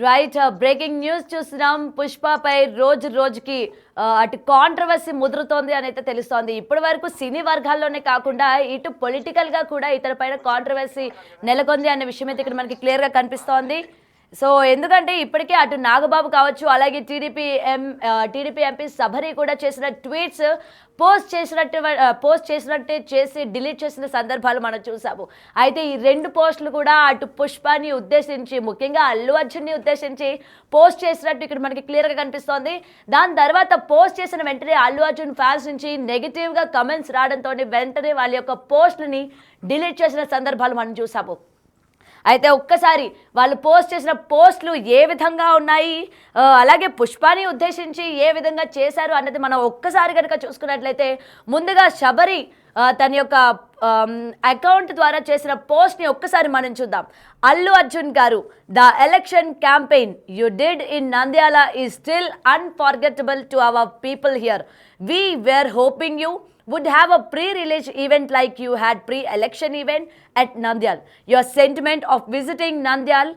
Right. Breaking news చూస్తున్నాం. పుష్పపై రోజు రోజుకి అటు కాంట్రవర్సీ ముదురుతోంది అని అయితే తెలుస్తోంది. ఇప్పటి వరకు సినీ వర్గాల్లోనే కాకుండా ఇటు పొలిటికల్గా కూడా ఇతర పైన కాంట్రవర్సీ నెలకొంది అనే విషయం అయితే ఇక్కడ మనకి క్లియర్గా కనిపిస్తోంది. సో ఎందుకంటే ఇప్పటికే అటు నాగబాబు కావచ్చు, అలాగే టీడీపీ ఎంపీ సభరి కూడా చేసిన ట్వీట్స్ పోస్ట్ చేసినట్టే చేసి డిలీట్ చేసిన సందర్భాలు మనం చూసాము. అయితే ఈ రెండు పోస్టులు కూడా అటు పుష్పాని ఉద్దేశించి, ముఖ్యంగా అల్లు అర్జున్ని ఉద్దేశించి పోస్ట్ చేసినట్టు ఇక్కడ మనకి క్లియర్గా కనిపిస్తోంది. దాని తర్వాత పోస్ట్ చేసిన వెంటనే అల్లు అర్జున్ ఫ్యాన్స్ నుంచి నెగిటివ్గా కమెంట్స్ రావడంతో వెంటనే వాళ్ళ యొక్క పోస్టులని డిలీట్ చేసిన సందర్భాలు మనం చూసాము. అయితే ఒక్కసారి వాళ్ళు పోస్ట్ చేసిన పోస్టులు ఏ విధంగా ఉన్నాయి, అలాగే పుష్పాని ఉద్దేశించి ఏ విధంగా చేశారు అన్నది మనం ఒక్కసారి కనుక చూసుకున్నట్లయితే, ముందుగా శబరి తన యొక్క అకౌంట్ ద్వారా చేసిన పోస్ట్ని ఒక్కసారి మనం చూద్దాం. Allu Arjun garu, the election campaign you did in Nandyal is still unforgettable to our people here. We were hoping you would have a pre-release event like you had pre-election event at Nandyal. Your sentiment of visiting Nandyal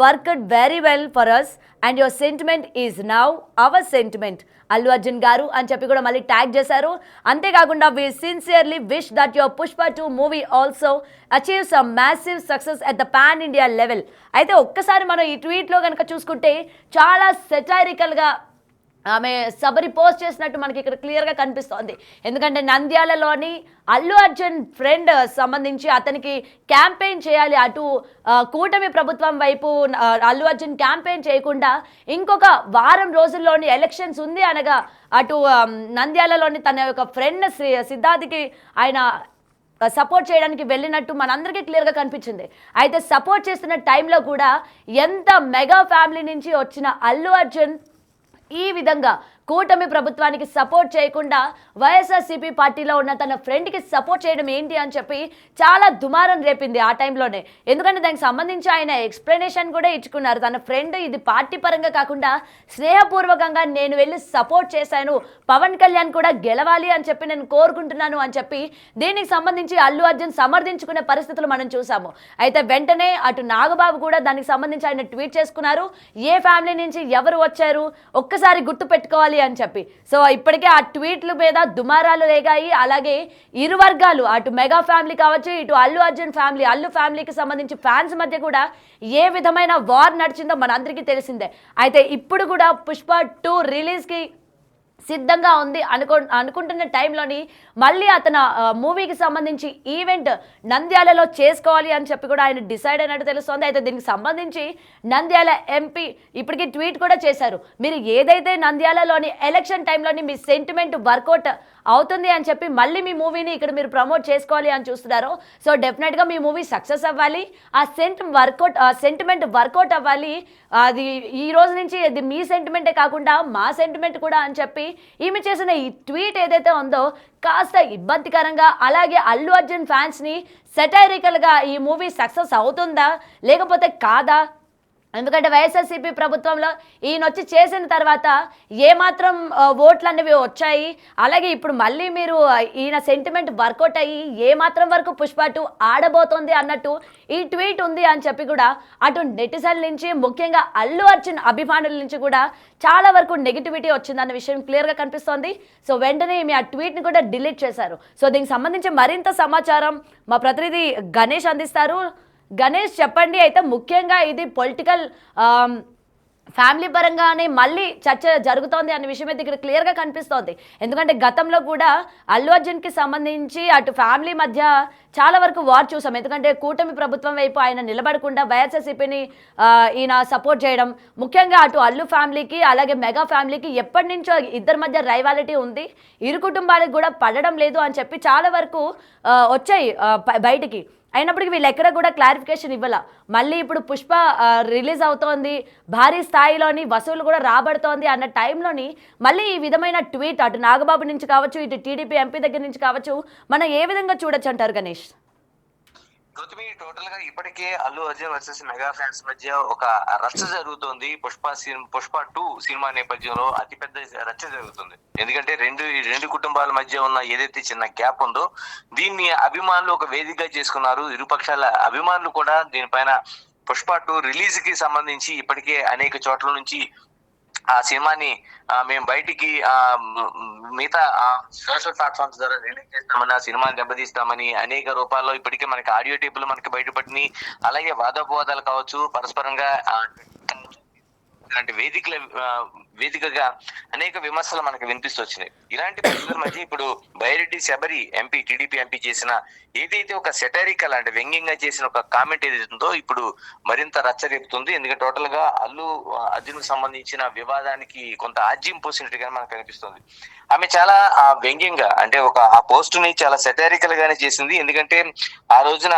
worked very well for us and your sentiment is now our sentiment. Allu Arjun garu అని చెప్పి కూడా మళ్ళీ tag చేశారు. అంతేకాకుండా we sincerely wish that your Pushpa 2 movie also achieves a massive success at the pan India level. అయితే ఒక్కసారి మనం ఈ ట్వీట్లో కనుక చూసుకుంటే చాలా సెటైరికల్గా ఆమె సబరి పోస్ట్ చేసినట్టు మనకి ఇక్కడ క్లియర్గా కనిపిస్తోంది. ఎందుకంటే నంద్యాలలోని అల్లు అర్జున్ ఫ్రెండ్ సంబంధించి అతనికి క్యాంపెయిన్ చేయాలి, అటు కూటమి ప్రభుత్వం వైపు అల్లు అర్జున్ క్యాంపెయిన్ చేయకుండా ఇంకొక వారం రోజుల్లోని ఎలక్షన్స్ ఉంది అనగా అటు నంద్యాలలోని తన యొక్క ఫ్రెండ్ సిద్ధార్థకి ఆయన సపోర్ట్ చేయడానికి వెళ్ళినట్టు మనందరికీ క్లియర్గా కనిపించింది. అయితే సపోర్ట్ చేస్తున్న టైంలో కూడా ఎంత మెగా ఫ్యామిలీ నుంచి వచ్చిన అల్లు అర్జున్ ఈ విధంగా కూటమి ప్రభుత్వానికి సపోర్ట్ చేయకుండా వైఎస్ఆర్సీపీ పార్టీలో ఉన్న తన ఫ్రెండ్కి సపోర్ట్ చేయడం ఏంటి అని చెప్పి చాలా దుమారం రేపింది ఆ టైంలోనే. ఎందుకంటే దానికి సంబంధించి ఆయన ఎక్స్ప్లెనేషన్ కూడా ఇచ్చుకున్నారు. తన ఫ్రెండ్ ఇది పార్టీ పరంగా కాకుండా స్నేహపూర్వకంగా నేను వెళ్ళి సపోర్ట్ చేశాను, పవన్ కళ్యాణ్ కూడా గెలవాలి అని చెప్పి నేను కోరుకుంటున్నాను అని చెప్పి దీనికి సంబంధించి అల్లు అర్జున్ సమర్థించుకునే పరిస్థితులు మనం చూసాము. అయితే వెంటనే అటు నాగబాబు కూడా దానికి సంబంధించి ఆయన ట్వీట్ చేసుకున్నారు. ఏ ఫ్యామిలీ నుంచి ఎవరు వచ్చారు ఒక్కసారి గుర్తు పెట్టుకోవాలి అని చెప్పి. సో ఇప్పటికే ఆ ట్వీట్ల మీద దుమారాలు రేగాయి. అలాగే ఇరు వర్గాలు, అటు మెగా ఫ్యామిలీ కావచ్చు, ఇటు అల్లు అర్జున్ ఫ్యామిలీ, అల్లు ఫ్యామిలీకి సంబంధించి ఫ్యాన్స్ మధ్య కూడా ఏ విధమైన వార్ నడిచిందో మనందరికీ తెలిసిందే. అయితే ఇప్పుడు కూడా పుష్ప 2 రిలీజ్కి సిద్ధంగా ఉంది అనుకుంటున్న టైంలోని మళ్ళీ అతను మూవీకి సంబంధించి ఈవెంట్ నంద్యాలలో చేసుకోవాలి అని చెప్పి కూడా ఆయన డిసైడ్ అయినట్టు తెలుస్తోంది. అయితే దీనికి సంబంధించి నంద్యాల ఎంపీ ఇప్పటికీ ట్వీట్ కూడా చేశారు. మీరు ఏదైతే నంద్యాలలోని ఎలక్షన్ టైంలోని మీ సెంటిమెంట్ వర్కౌట్ అవుతుంది అని చెప్పి మళ్ళీ మీ మూవీని ఇక్కడ మీరు ప్రమోట్ చేసుకోవాలి అని చూస్తున్నారో, సో డెఫినెట్గా మీ మూవీ సక్సెస్ అవ్వాలి, ఆ సెంటిమెంట్ వర్కౌట్ అవ్వాలి. అది ఈ రోజు నుంచి అది మీ సెంటిమెంటే కాకుండా మా సెంటిమెంట్ కూడా అని చెప్పి ఈమె చేసిన ఈ ట్వీట్ ఏదైతే ఉందో కాస్త ఇబ్బందికరంగా, అలాగే అల్లు అర్జున్ ఫ్యాన్స్ని సెటైరికల్గా ఈ మూవీ సక్సెస్ అవుతుందా లేకపోతే కాదా, ఎందుకంటే వైఎస్ఆర్సీపీ ప్రభుత్వంలో ఈయన వచ్చి చేసిన తర్వాత ఏమాత్రం ఓట్లు అనేవి వచ్చాయి, అలాగే ఇప్పుడు మళ్ళీ మీరు ఈయన సెంటిమెంట్ వర్కౌట్ అయ్యి ఏమాత్రం వరకు పుష్ప 2 ఆడబోతోంది అన్నట్టు ఈ ట్వీట్ ఉంది అని చెప్పి కూడా అటు నెటిజన్ల నుంచి, ముఖ్యంగా అల్లు అర్జున్ అభిమానుల నుంచి కూడా చాలా వరకు నెగిటివిటీ వచ్చిందన్న విషయం క్లియర్గా కనిపిస్తోంది. సో వెంటనే మీ ఆ ట్వీట్ని కూడా డిలీట్ చేశారు. సో దీనికి సంబంధించి మరింత సమాచారం మా ప్రతినిధి గణేష్ అందిస్తారు. గణేష్ చెప్పండి. అయితే ముఖ్యంగా ఇది పొలిటికల్ ఫ్యామిలీ పరంగానే మళ్ళీ చర్చ జరుగుతోంది అనే విషయం అయితే ఇక్కడ క్లియర్గా కనిపిస్తోంది. ఎందుకంటే గతంలో కూడా అల్లు అర్జున్కి సంబంధించి అటు ఫ్యామిలీ మధ్య చాలా వరకు వార్ చూసాం. ఎందుకంటే కూటమి ప్రభుత్వం వైపు ఆయన నిలబడకుండా వైఎస్ఆర్సీపీని ఈయన సపోర్ట్ చేయడం, ముఖ్యంగా అటు అల్లు ఫ్యామిలీకి అలాగే మెగా ఫ్యామిలీకి ఎప్పటి నుంచో ఇద్దరి మధ్య రైవాలిటీ ఉంది, ఇరు కుటుంబాలకు కూడా పడడం లేదు అని చెప్పి చాలా వరకు వచ్చాయి బయటికి. అయినప్పటికీ వీళ్ళు ఎక్కడ కూడా క్లారిఫికేషన్ ఇవ్వాల. మళ్ళీ ఇప్పుడు పుష్ప రిలీజ్ అవుతోంది, భారీ స్థాయిలోని వసూలు కూడా రాబడుతోంది అన్న టైంలోని మళ్ళీ ఈ విధమైన ట్వీట్ అటు నాగబాబు నుంచి కావచ్చు, ఇటు టీడీపీ ఎంపీ దగ్గర నుంచి కావచ్చు, మనం ఏ విధంగా చూడొచ్చు అంటారు గణేష్? గౌతమి, టోటల్ గా ఇప్పటికే Allu Arjun versus mega fans మధ్య ఒక రచ్చ జరుగుతుంది. పుష్ప 2 సినిమా నేపథ్యంలో అతిపెద్ద రచ్చ జరుగుతుంది. ఎందుకంటే రెండు కుటుంబాల మధ్య ఉన్న ఏదైతే చిన్న గ్యాప్ ఉందో దీన్ని అభిమానులు ఒక వేదికగా చేసుకున్నారు. ఇరుపక్షాల అభిమానులు కూడా దీనిపైన పుష్ప 2 రిలీజ్ కి సంబంధించి ఇప్పటికే అనేక చోట్ల నుంచి ఆ సినిమాని మేము బయటికి మిగతా సోషల్ ప్లాట్ఫామ్స్ ద్వారా రిలీజ్ చేస్తామని, ఆ సినిమాని దెబ్బతీస్తామని అనేక రూపాల్లో ఇప్పటికే మనకి ఆడియో టేపులు మనకి బయటపడినాయి. అలాగే వాదోపవాదాలు కావచ్చు, పరస్పరంగా ఇలాంటి వేదికగా అనేక విమర్శలు మనకు వినిపిస్తొచ్చినాయి. ఇలాంటి పరిస్థితుల మధ్య ఇప్పుడు Byreddy Shabari MP, TDP MP చేసిన ఏదైతే ఒక సెటరికల్ అంటే వ్యంగ్యంగా చేసిన ఒక కామెంట్ ఏదైతే ఉందో ఇప్పుడు మరింత రచ్చరేపుతుంది. ఎందుకంటే టోటల్ గా అల్లు అర్జున్ సంబంధించిన వివాదానికి కొంత ఆజ్యం పోసినట్టుగా మనకు కనిపిస్తుంది. ఆమె చాలా వ్యంగ్యంగా అంటే ఆ పోస్ట్ ని చాలా సెటరికల్ గానే చేసింది. ఎందుకంటే ఆ రోజున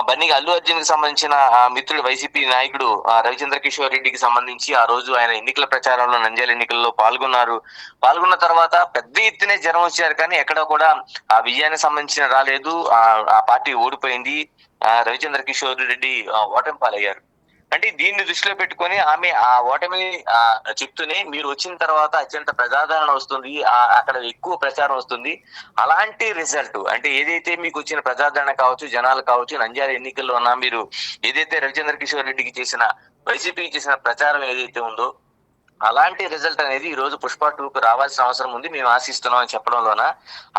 బన్నీగా అల్లు అర్జున్ కి సంబంధించిన మిత్రుడు వైసీపీ నాయకుడు రవిచంద్ర కిషోర్ రెడ్డికి సంబంధించి ఆ రోజు ఆయన ఎన్నికల ప్రచారంలో నంద్యాల ఎన్నికల్లో పాల్గొన్న తర్వాత పెద్ద ఎత్తునే జనం వచ్చారు, కానీ ఎక్కడ కూడా ఆ విజయానికి సంబంధించిన రాలేదు. ఆ పార్టీ ఓడిపోయింది. రవిచంద్ర కిషోర్ రెడ్డి ఓటమి పాలయ్యారు. అంటే దీన్ని దృష్టిలో పెట్టుకొని ఆమె ఆ ఓటమిని చెప్తూనే మీరు వచ్చిన తర్వాత అత్యంత ప్రజాదరణ వస్తుంది, అక్కడ ఎక్కువ ప్రచారం వస్తుంది. అలాంటి రిజల్ట్ అంటే ఏదైతే మీకు వచ్చిన ప్రజాదరణ కావచ్చు, జనాలు కావచ్చు, నంద్యాల ఎన్నికల్లో ఉన్న మీరు ఏదైతే రవిచంద్ర కిషోర్ రెడ్డికి చేసిన, వైసీపీకి చేసిన ప్రచారం ఏదైతే ఉందో అలాంటి రిజల్ట్ అనేది ఈ రోజు పుష్ప 2కు రావాల్సిన అవసరం ఉంది, మేము ఆశిస్తున్నాం అని చెప్పడంలోన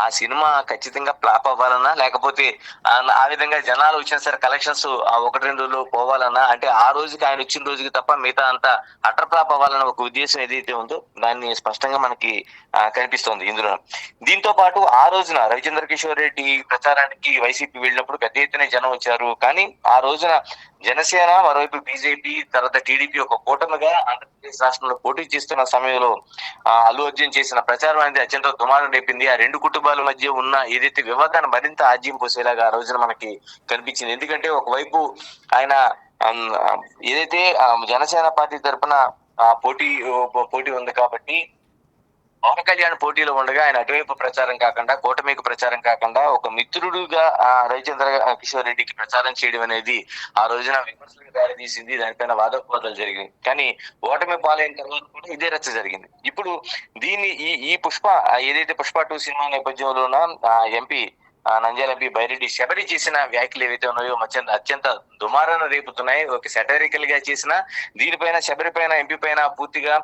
ఆ సినిమా ఖచ్చితంగా ఫ్లాప్ అవ్వాలన్నా, లేకపోతే ఆ విధంగా జనాలు వచ్చిన సరే కలెక్షన్స్ 1-2 రోజులు పోవాలన్నా, అంటే ఆ రోజుకి ఆయన వచ్చిన రోజుకి తప్ప మిగతా అంతా అటర్ ఫ్లాప్ అవ్వాలన్న ఒక ఉద్దేశం ఏదైతే ఉందో దాన్ని స్పష్టంగా మనకి కనిపిస్తోంది ఇందులో. దీంతో పాటు ఆ రోజున రవిచంద్ర కిషోర్ రెడ్డి ప్రచారానికి వైసీపీ వెళ్ళినప్పుడు పెద్ద ఎత్తున జనం వచ్చారు, కానీ ఆ రోజున జనసేన, మరోవైపు బీజేపీ, తర్వాత టీడీపీ ఒక కూటమిగా ఆంధ్రప్రదేశ్ రాష్ట్రంలో పోటీ చేస్తున్న సమయంలో అల్లు అర్జున్ చేసిన ప్రచారం అనేది అత్యంత దుమారం రేపింది. ఆ రెండు కుటుంబాల మధ్య ఉన్న ఏదైతే వివాదాన్ని మరింత ఆజ్యం పోసేలాగా ఆ రోజున మనకి కనిపించింది. ఎందుకంటే ఒకవైపు ఆయన ఏదైతే జనసేన పార్టీ తరఫున పోటీ ఉంది కాబట్టి పవన్ కళ్యాణ్ పోటీలో ఉండగా ఆయన అటువైపు ప్రచారం కాకుండా, కూటమికి ప్రచారం కాకుండా ఒక మిత్రుడుగా రవిచంద్ర కిషోర్ రెడ్డికి ప్రచారం చేయడం అనేది ఆ రోజున విమర్శలకు దారి తీసింది. దానిపైన వాదోపవాదాలు జరిగింది. కానీ ఓటమి పాలైన తర్వాత కూడా ఇదే రచ్చ జరిగింది. ఇప్పుడు దీన్ని ఈ పుష్ప ఏదైతే పుష్ప 2 సినిమా నేపథ్యంలోన ఎంపీ నంద్యాల ఎంపీ బైరెడ్డి శబరి చేసిన వ్యాఖ్యలు ఏవైతే ఉన్నాయో అత్యంత దుమారాన్ని రేపుతున్నాయి. ఒక సెటరికల్ గా చేసిన దీనిపైన, శబరి పైన, ఎంపీ పైన పూర్తిగా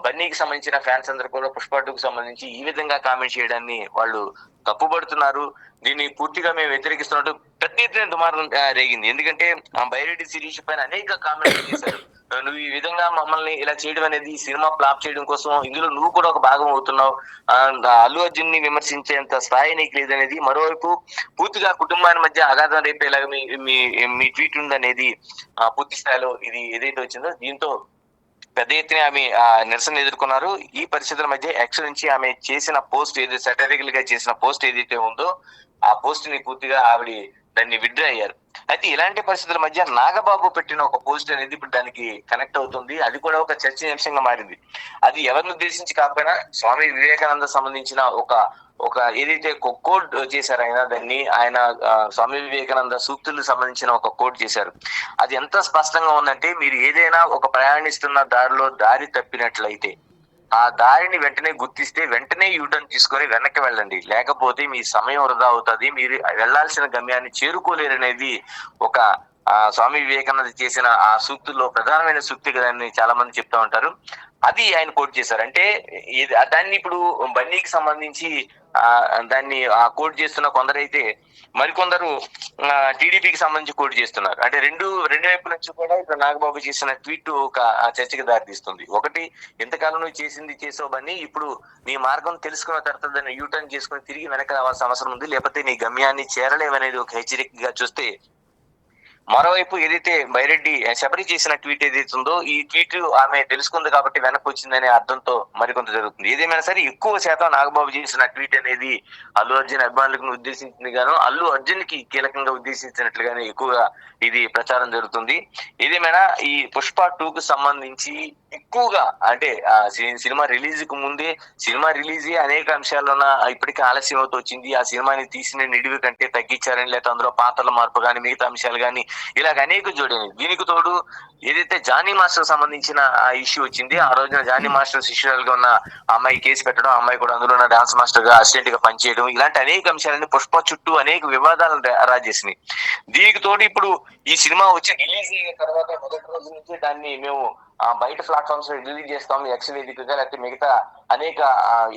బన్నీకి సంబంధించిన ఫ్యాన్స్ అందరూ కూడా పుష్ప 2కు సంబంధించి ఈ విధంగా కామెంట్ చేయడాన్ని వాళ్ళు తప్పుపడుతున్నారు. దీన్ని పూర్తిగా మేము వ్యతిరేకిస్తున్నట్టు పెద్ద ఎత్తున దుమారం రేగింది. ఎందుకంటే బైరెడ్డి శిరీష్ పైన అనేక కామెంట్లు చేశారు. నువ్వు ఈ విధంగా మమ్మల్ని ఇలా చేయడం అనేది సినిమా ఫ్లాప్ చేయడం కోసం, ఇందులో నువ్వు కూడా ఒక భాగం అవుతున్నావు, అల్లు అర్జున్ ని విమర్శించేంత స్థాయి నీకు లేదనేది, మరోవైపు పూర్తిగా కుటుంబాన్ని మధ్య అగాధం రేపేలాగా మీ ట్వీట్ ఉందనేది పూర్తి స్థాయిలో ఇది ఏదైతే వచ్చిందో దీంతో పెద్ద ఎత్తున ఆమె నిరసన ఎదుర్కొన్నారు. ఈ పరిస్థితుల మధ్య ఎక్స్ నుంచి ఆమె చేసిన పోస్ట్ ఏదైతే సెటరికల్ గా చేసిన పోస్ట్ ఏదైతే ఉందో ఆ పోస్ట్ ని పూర్తిగా ఆవిడ దాన్ని విత్డ్రా అయ్యారు. అయితే ఇలాంటి పరిస్థితుల మధ్య నాగబాబు పెట్టిన ఒక పోస్ట్ అనేది ఇప్పుడు దానికి కనెక్ట్ అవుతుంది. అది కూడా ఒక చర్చనీయాంశంగా మారింది. అది ఎవరిని ఉద్దేశించి కాకపోయినా స్వామి వివేకానంద సంబంధించిన ఒక ఏదైతే కోడ్ చేశారు ఆయన స్వామి వివేకానంద సూక్తులకు సంబంధించిన ఒక కోడ్ చేశారు. అది ఎంత స్పష్టంగా ఉందంటే, మీరు ఏదైనా ఒక ప్రయాణిస్తున్న దారిలో దారి తప్పినట్లయితే ఆ దారిని వెంటనే గుర్తిస్తే వెంటనే యూటర్న్ తీసుకొని వెనక్కి వెళ్ళండి, లేకపోతే మీ సమయం వృధా అవుతుంది, మీరు వెళ్లాల్సిన గమ్యాన్ని చేరుకోలేరనేది ఒక స్వామి వివేకానంద చేసిన ఆ సూక్తుల్లో ప్రధానమైన సూక్తి కదని చాలా మంది చెప్తా ఉంటారు. అది ఆయన కోట్ చేశారు. అంటే దాన్ని ఇప్పుడు బన్నీకి సంబంధించి దాన్ని కోట్ చేస్తున్న కొందరైతే మరికొందరు టీడీపీకి సంబంధించి కోట్ చేస్తున్నారు. అంటే రెండు వైపుల నుంచి కూడా ఇప్పుడు నాగబాబు చేసిన ట్వీట్ ఒక చర్చకి దారితీస్తుంది. ఒకటి, ఎంతకాలం నువ్వు చేసావు బన్నీ, ఇప్పుడు నీ మార్గం తెలుసుకున్న తర్వాత దాన్ని యూటర్న్ చేసుకుని తిరిగి వెనక రావాల్సిన అవసరం ఉంది, లేకపోతే నీ గమ్యాన్ని చేరలేవనేది ఒక హెచ్చరికగా చూస్తే, మరోవైపు ఏదైతే బైరెడ్డి శబరి చేసిన ట్వీట్ ఏదైతే ఉందో ఈ ట్వీట్ ఆమె తెలుసుకుంది కాబట్టి వెనక్కి వచ్చిందనే అర్థంతో మరికొంత జరుగుతుంది. ఏదేమైనా సరే ఎక్కువ శాతం నాగబాబు చేసిన ట్వీట్ అనేది అల్లు అర్జున్ అభిమానులకు ఉద్దేశించింది గాను, అల్లు అర్జున్ కి కీలకంగా ఉద్దేశించినట్లుగానే ఎక్కువగా ఇది ప్రచారం జరుగుతుంది. ఏదేమైనా ఈ పుష్ప 2కు సంబంధించి ఎక్కువగా అంటే సినిమా రిలీజ్ కు ముందే, సినిమా రిలీజ్ అనేక అంశాల్లోన ఇప్పటికే ఆలస్యం అవుతూ వచ్చింది, ఆ సినిమాని తీసిన నిడివి కంటే తగ్గించారని, లేకపోతే అందులో పాత్రల మార్పు కానీ మిగతా అంశాలు కానీ ఇలాగ అనేక జోడైనవి. దీనికి తోడు ఏదైతే జానీ మాస్టర్ సంబంధించిన ఆ ఇష్యూ వచ్చింది, ఆ రోజున జానీ మాస్టర్ శిష్యురాలుగా ఉన్న ఆ అమ్మాయి కేసు పెట్టడం, ఆ అమ్మాయి కూడా అందులో ఉన్న డాన్స్ మాస్టర్ గా అసిస్టెంట్ గా పనిచేయడం, ఇలాంటి అనేక అంశాలని పుష్ప చుట్టూ అనేక వివాదాలను రాజేసినాయి. దీనికి తోడు ఇప్పుడు ఈ సినిమా వచ్చి రిలీజ్ అయిన తర్వాత మొదటి రోజు నుంచి దాన్ని మేము బయట ప్లాట్ఫామ్స్ లో రిలీజ్ చేస్తాం, ఎక్స్ వేదికగా, లేకపోతే మిగతా అనేక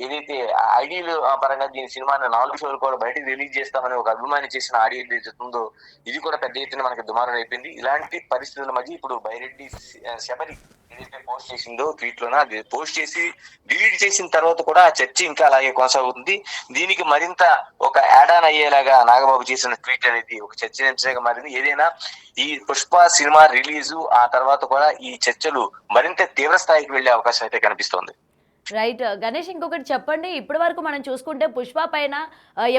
ఏదైతే ఐడియల్ పరంగా దీని సినిమాని 4 షోలు కూడా బయటకు రిలీజ్ చేస్తామని ఒక అభిమాని చేసిన ఆడియో ఏదైతే ఉందో ఇది కూడా పెద్ద ఎత్తున మనకి దుమారం అయిపోయింది. ఇలాంటి పరిస్థితుల మధ్య ఇప్పుడు బైరెడ్డి శబరి ఏదైతే పోస్ట్ చేసిందో ట్వీట్ లోన, అది పోస్ట్ చేసి డిలీట్ చేసిన తర్వాత కూడా ఆ చర్చ ఇంకా అలాగే కొనసాగుతుంది. దీనికి మరింత ఒక యాడ్ ఆన్ అయ్యేలాగా నాగబాబు చేసిన ట్వీట్ అనేది ఒక చర్చనీయాంశంగా మారింది. ఏదైనా ఈ పుష్ప సినిమా రిలీజు ఆ తర్వాత కూడా ఈ చర్చలు మరింత తీవ్ర స్థాయికి వెళ్లే అవకాశం అయితే కనిపిస్తోంది. రైట్. గణేష్, ఇంకొకటి చెప్పండి. ఇప్పటి వరకు మనం చూసుకుంటే 'పుష్ప' పైన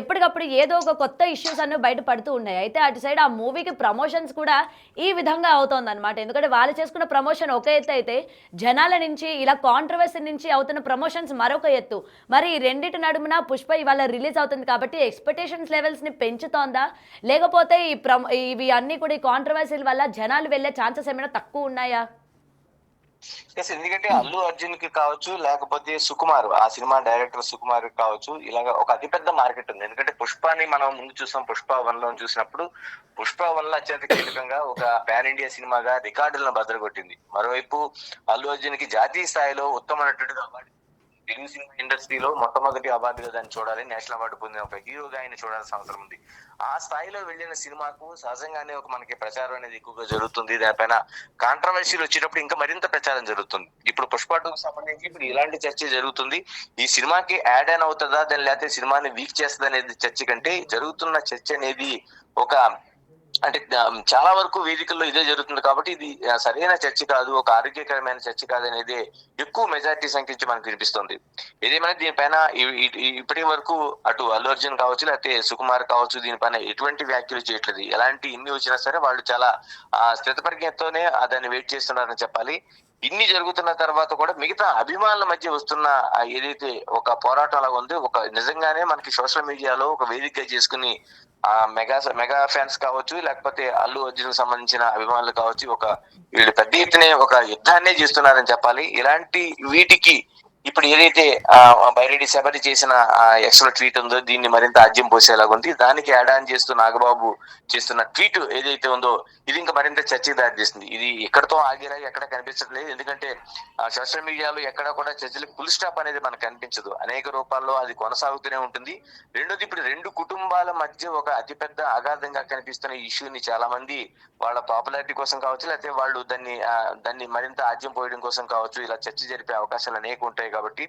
ఎప్పటికప్పుడు ఏదో ఒక కొత్త ఇష్యూస్ అన్నీ బయట పడుతూ ఉన్నాయి. అయితే అటు సైడ్ ఆ మూవీకి ప్రమోషన్స్ కూడా ఈ విధంగా అవుతోందనమాట. ఎందుకంటే వాళ్ళు చేసుకున్న ప్రమోషన్ ఒక ఎత్తు అయితే, జనాల నుంచి ఇలా కాంట్రవర్సీ నుంచి అవుతున్న ప్రమోషన్స్ మరొక ఎత్తు. మరి ఈ రెండిటి నడుమున 'పుష్ప' ఇవాళ రిలీజ్ అవుతుంది కాబట్టి ఎక్స్‌పెక్టేషన్స్ లెవెల్స్‌ని పెంచుతోందా? లేకపోతే ఇవి అన్నీ కూడా ఈ కాంట్రవర్సీల వల్ల జనాలు వెళ్ళే ఛాన్సెస్ ఏమైనా తక్కువ ఉన్నాయా? ఎందుకంటే అల్లు అర్జున్ కి కావచ్చు, లేకపోతే సుకుమార్ ఆ సినిమా డైరెక్టర్ సుకుమార్ కావచ్చు, ఇలాగ ఒక అతిపెద్ద మార్కెట్ ఉంది. ఎందుకంటే పుష్పాని మనం ముందు చూసాం, పుష్ప 1 లో చూసినప్పుడు పుష్ప 1 లో అత్యంత కీలకంగా ఒక పాన్ ఇండియా సినిమాగా రికార్డులను బద్దలుకొట్టింది. మరోవైపు అల్లు అర్జున్ కి జాతీయ స్థాయిలో ఉత్తమ నటుడిగా అవార్డు, తెలుగు సినిమా ఇండస్ట్రీలో మొట్టమొదటి అవార్డుగా దాన్ని చూడాలి, నేషనల్ అవార్డు పొందిన ఒక హీరోగా ఆయన చూడాల్సిన అవసరం ఉంది. ఆ స్థాయిలో వెళ్ళిన సినిమాకు సహజంగానే ఒక మనకి ప్రచారం అనేది ఎక్కువగా జరుగుతుంది. దానిపైన కాంట్రవర్సీలు వచ్చేటప్పుడు ఇంకా మరింత ప్రచారం జరుగుతుంది. ఇప్పుడు పుష్ప 2 కి సంబంధించి ఇప్పుడు ఇలాంటి చర్చ జరుగుతుంది. ఈ సినిమాకి యాడ్ ఆన్ అవుతుందా, దాని లేకపోతే సినిమాని వీక్ చేస్తుందా అనేది చర్చ కంటే జరుగుతున్న చర్చ అనేది ఒక అంటే చాలా వరకు వేదికల్లో ఇదే జరుగుతుంది కాబట్టి ఇది సరైన చర్చ కాదు, ఒక ఆరోగ్యకరమైన చర్చ కాదు అనేది ఎక్కువ మెజారిటీ సంఖ్య నుంచి మనకు వినిపిస్తుంది. ఏదేమైనా దీనిపైన ఇప్పటి వరకు అటు అల్లు అర్జున్ కావచ్చు, లేకపోతే సుకుమార్ కావచ్చు, దీనిపైన ఎటువంటి వ్యాఖ్యలు చేయట్లేదు. ఎలాంటి ఇన్ని వచ్చినా సరే వాళ్ళు చాలా స్థితప్రజ్ఞతోనే దాన్ని వెయిట్ చేస్తున్నారని చెప్పాలి. ఇన్ని జరుగుతున్న తర్వాత కూడా మిగతా అభిమానుల మధ్య వస్తున్న ఏదైతే ఒక పోరాటం లాగా ఉంది, ఒక నిజంగానే మనకి సోషల్ మీడియాలో ఒక వేదిక చేసుకుని మెగా ఫ్యాన్స్ కావచ్చు, లేకపోతే అల్లు అర్జున్ సంబంధించిన అభిమానులు కావచ్చు, వీళ్ళు పెద్ద ఎత్తున ఒక యుద్ధాన్నే చేస్తున్నారని చెప్పాలి. ఇలాంటి వీటికి ఇప్పుడు ఏదైతే బైరెడ్డి శబరి చేసిన ఎక్స్ట్రా ట్వీట్ ఉందో దీన్ని మరింత ఆజ్యం పోసేలాగా ఉంది. దానికి యాడ్ ఆన్ చేస్తూ నాగబాబు చేస్తున్న ట్వీట్ ఏదైతే ఉందో ఇది ఇంకా మరింత చర్చకి దారితీస్తుంది. ఇది ఎక్కడతో ఆగేలాగా ఎక్కడ కనిపించట్లేదు. ఎందుకంటే సోషల్ మీడియాలో ఎక్కడ కూడా చర్చలకు ఫుల్ స్టాప్ అనేది మనకు కనిపించదు. అనేక రూపాల్లో అది కొనసాగుతూనే ఉంటుంది. రెండోది, ఇప్పుడు రెండు కుటుంబాల మధ్య ఒక అతిపెద్ద అగాధంగా కనిపిస్తున్న ఇష్యూని చాలా మంది వాళ్ళ పాపులారిటీ కోసం కావచ్చు, లేకపోతే వాళ్ళు దాన్ని మరింత ఆజ్యం పోయడం కోసం కావచ్చు, ఇలా చర్చ జరిపే అవకాశాలు అనేక ఉంటాయి. కాబట్టి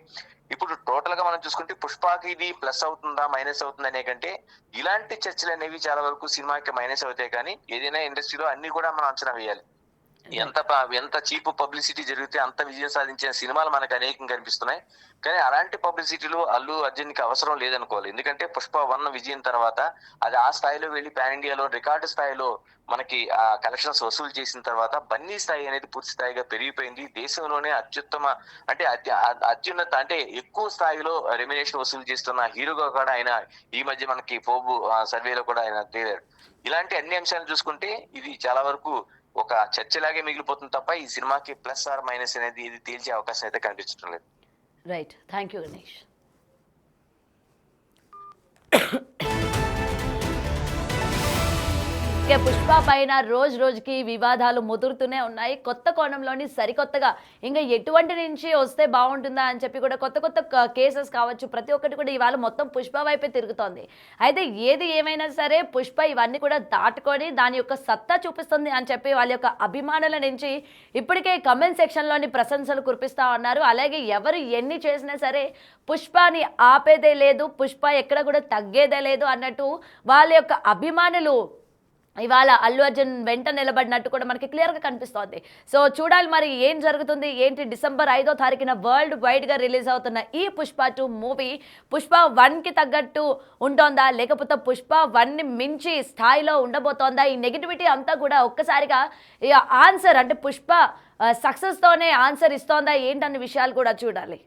ఇప్పుడు టోటల్ గా మనం చూసుకుంటే పుష్పకి ఇది ప్లస్ అవుతుందా మైనస్ అవుతుందా అనే కంటే ఇలాంటి చర్చలు అనేవి చాలా వరకు సినిమాకి మైనస్ అవుతాయి. కానీ ఏదైనా ఇండస్ట్రీలో అన్ని కూడా మనం అంచనా వేయాలి. ఎంత చీప్ పబ్లిసిటీ జరిగితే అంత విజయం సాధించిన సినిమాలు మనకు అనేకం కనిపిస్తున్నాయి. కానీ అలాంటి పబ్లిసిటీలో అల్లు అర్జున్ కి అవసరం లేదనుకోవాలి. ఎందుకంటే పుష్ప 1 విజయం తర్వాత అది ఆ స్థాయిలో వెళ్ళి పాన్ ఇండియాలో రికార్డు స్థాయిలో మనకి కలెక్షన్స్ వసూలు చేసిన తర్వాత బన్నీ స్థాయి అనేది పూర్తి స్థాయిగా పెరిగిపోయింది. దేశంలోనే అత్యున్నత అంటే ఎక్కువ స్థాయిలో రెమ్యునేషన్ వసూలు చేస్తున్న హీరోగా కూడా ఆయన ఈ మధ్య మనకి ఫోబు సర్వేలో కూడా ఆయన తేలారు. ఇలాంటి అన్ని అంశాలను చూసుకుంటే ఇది చాలా వరకు ఒక చర్చలాగే మిగిలిపోతుంది తప్ప ఈ సినిమాకి ప్లస్ ఆర్ మైనస్ అనేది ఇది తేల్చే అవకాశం అయితే కనిపించడం లేదు. రైట్. Thank you Ganesh. ఇక పుష్ప పైన రోజు రోజుకి వివాదాలు ముదురుతూనే ఉన్నాయి. కొత్త కోణంలోని సరికొత్తగా ఇంకా ఎటువంటి నుంచి వస్తే బాగుంటుందా అని చెప్పి కూడా కొత్త కొత్త కేసెస్ కావచ్చు, ప్రతి ఒక్కటి కూడా ఇవాళ మొత్తం పుష్ప వైపే తిరుగుతోంది. అయితే ఏది ఏమైనా సరే పుష్ప ఇవన్నీ కూడా దాటుకొని దాని యొక్క సత్తా చూపిస్తుంది అని చెప్పి వాళ్ళ యొక్క అభిమానుల నుంచి ఇప్పటికే కమెంట్ సెక్షన్లోని ప్రశంసలు కురిపిస్తూ ఉన్నారు. అలాగే ఎవరు ఎన్ని చేసినా సరే పుష్పని ఆపేదే లేదు, పుష్ప ఎక్కడ కూడా తగ్గేదే లేదు అన్నట్టు వాళ్ళ యొక్క అభిమానులు ఇవాళ అల్లు అర్జున్ వెంట నిలబడినట్టు కూడా మనకి క్లియర్గా కనిపిస్తోంది. సో చూడాలి మరి ఏం జరుగుతుంది ఏంటి. డిసెంబర్ 5వ తారీఖున వరల్డ్ వైడ్గా రిలీజ్ అవుతున్న ఈ పుష్ప 2 మూవీ పుష్ప 1కి తగ్గట్టు ఉంటుందా, లేకపోతే పుష్ప 1ని మించి స్థాయిలో ఉండబోతోందా? ఈ నెగిటివిటీ అంతా కూడా ఒక్కసారిగా ఆన్సర్ అంటే పుష్ప సక్సెస్తోనే ఆన్సర్ ఇస్తోందా ఏంటన్న విషయాలు కూడా చూడాలి.